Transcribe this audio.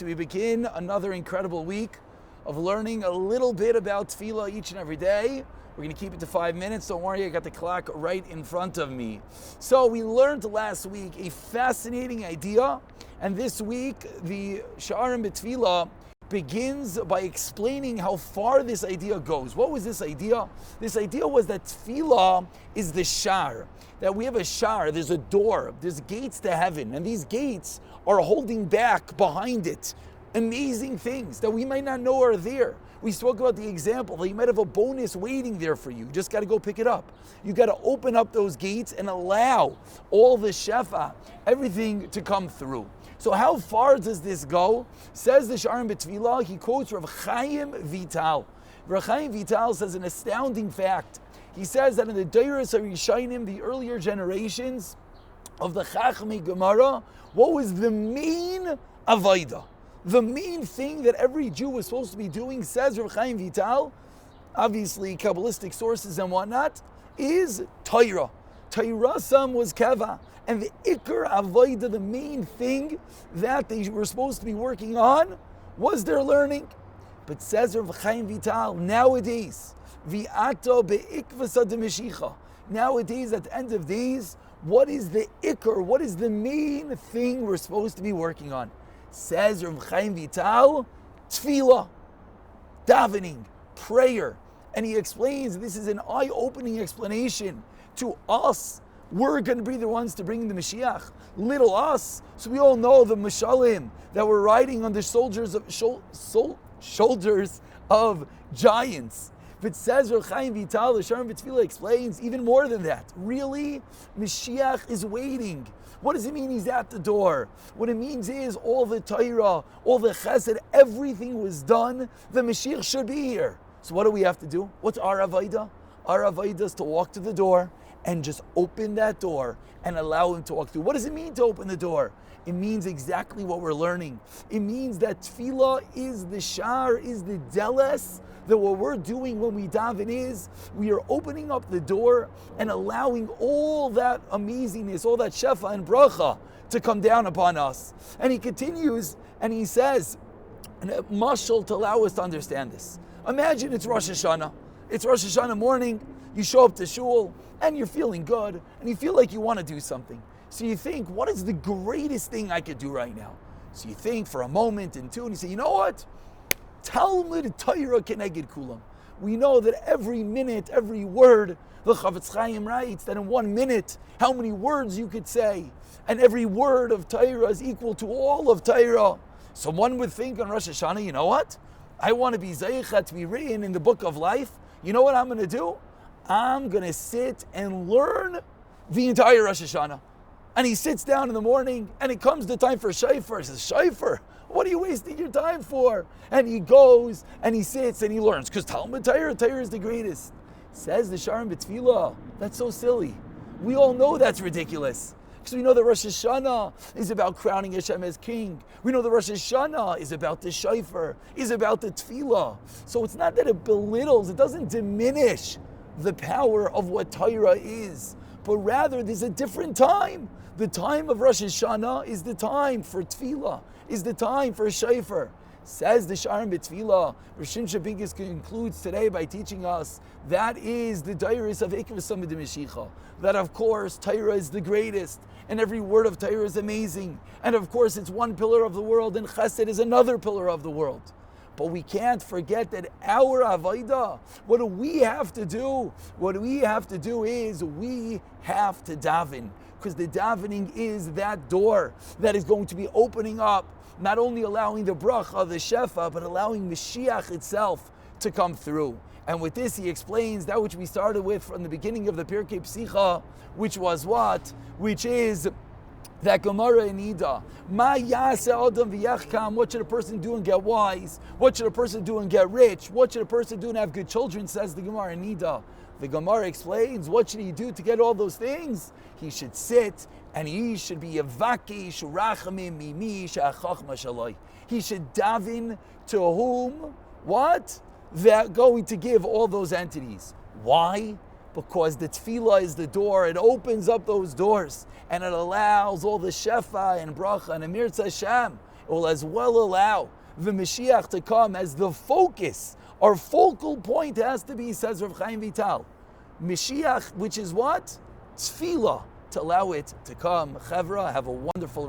We begin another incredible week of learning a little bit about Tefillah each and every day. We're going to keep it to 5 minutes. Don't worry, I got the clock right in front of me. So we learned last week a fascinating idea, and this week the Shearim Tefillah begins by explaining how far this idea goes. What was this idea? This idea was that Tefillah is the shar, that we have a shar, there's a door, there's gates to heaven, and these gates are holding back behind it amazing things that we might not know are there. We spoke about the example that you might have a bonus waiting there for you. You just got to go pick it up. You got to open up those gates and allow all the shefa, everything to come through. So how far does this go? Says the Shearim Tefillah, he quotes Rav Chaim Vital. Rav Chaim Vital says an astounding fact. He says that in the Deiros HaRishayim, the earlier generations of the Chachmei Gemara, what was the main avodah? The main thing that every Jew was supposed to be doing, says Rav Chaim Vital, obviously Kabbalistic sources and whatnot, is Torah. Torah was keva. And the Iker Avodah, the main thing that they were supposed to be working on, was their learning. But says Rav Chaim Vital, nowadays, V'ato be'ikvasa de'meshicha. Nowadays, at the end of days, what is the Iker? What is the main thing we're supposed to be working on? Says Rav Chaim Vital, Tefillah, davening, prayer. And he explains this is an eye-opening explanation to us. We're going to be the ones to bring the Mashiach. Little us. So we all know the Mashalim that we're riding on the shoulders of giants. But says Rav Chaim Vital, the Shearim Tefillah explains even more than that. Really, Mashiach is waiting. What does it mean he's at the door? What it means is all the Torah, all the Chesed, everything was done. The Mashiach should be here. So what do we have to do? What's our Avodah? Our Avodah is to walk to the door and just open that door and allow him to walk through. What does it mean to open the door? It means exactly what we're learning. It means that Tefillah is the shar, is the deles, that what we're doing when we daven is we are opening up the door and allowing all that amazingness, all that shefa and bracha to come down upon us. And he continues and he says, and a mashal to allow us to understand this. Imagine it's Rosh Hashanah. It's Rosh Hashanah morning, you show up to shul and you're feeling good and you feel like you want to do something. So you think, what is the greatest thing I could do right now? So you think for a moment and two and you say, you know what? Talmud Torah keneged kulam. We know that every minute, every word, the Chavetz Chaim writes that in 1 minute, how many words you could say, and every word of Torah is equal to all of Torah. So one would think on Rosh Hashanah, you know what? I want to be Zeicha to be written in the book of life. You know what I'm going to do? I'm going to sit and learn the entire Rosh Hashanah. And he sits down in the morning, and it comes the time for Shofar. He says, Shofar, what are you wasting your time for? And he goes, and he sits, and he learns. Because Talmud Torah is the greatest. Says the Shearim Tefillah, that's so silly. We all know that's ridiculous. Because we know that Rosh Hashanah is about crowning Hashem as king. We know that Rosh Hashanah is about the Shofar, is about the Tefillah. So it's not that it belittles, it doesn't diminish the power of what Torah is. But rather, there's a different time. The time of Rosh Hashanah is the time for Tefillah, is the time for Shofar. Says the Shearim Tefillah, Rosh Hashanah concludes today by teaching us that is the Deiros of Ikvasam D'Mashicha. That of course Torah is the greatest, and every word of Torah is amazing. And of course it's one pillar of the world, and Chesed is another pillar of the world. But we can't forget that our Avodah, what do we have to do? What we have to do is we have to daven. Because the davening is that door that is going to be opening up, not only allowing the bracha, the shefa, but allowing Mashiach itself to come through. And with this he explains that which we started with from the beginning of the Pirkei Psicha, which was what? Which is that Gemara in Ida. Ma yaseh adam v'yachkam. What should a person do and get wise? What should a person do and get rich? What should a person do and have good children? Says the Gemara in Ida. The Gemara explains, what should he do to get all those things? He should sit and he should be yavakish rachamim mimi sha'achach mashalai. He should daven to whom? What? They're going to give all those entities. Why? Because the tefillah is the door. It opens up those doors and it allows all the shefa and bracha and emir Hashem. will as well allow the Mashiach to come as the focus. Our focal point has to be, says Rav Chaim Vital, Mashiach, which is what? Tefillah, to allow it to come. Chevra, have a wonderful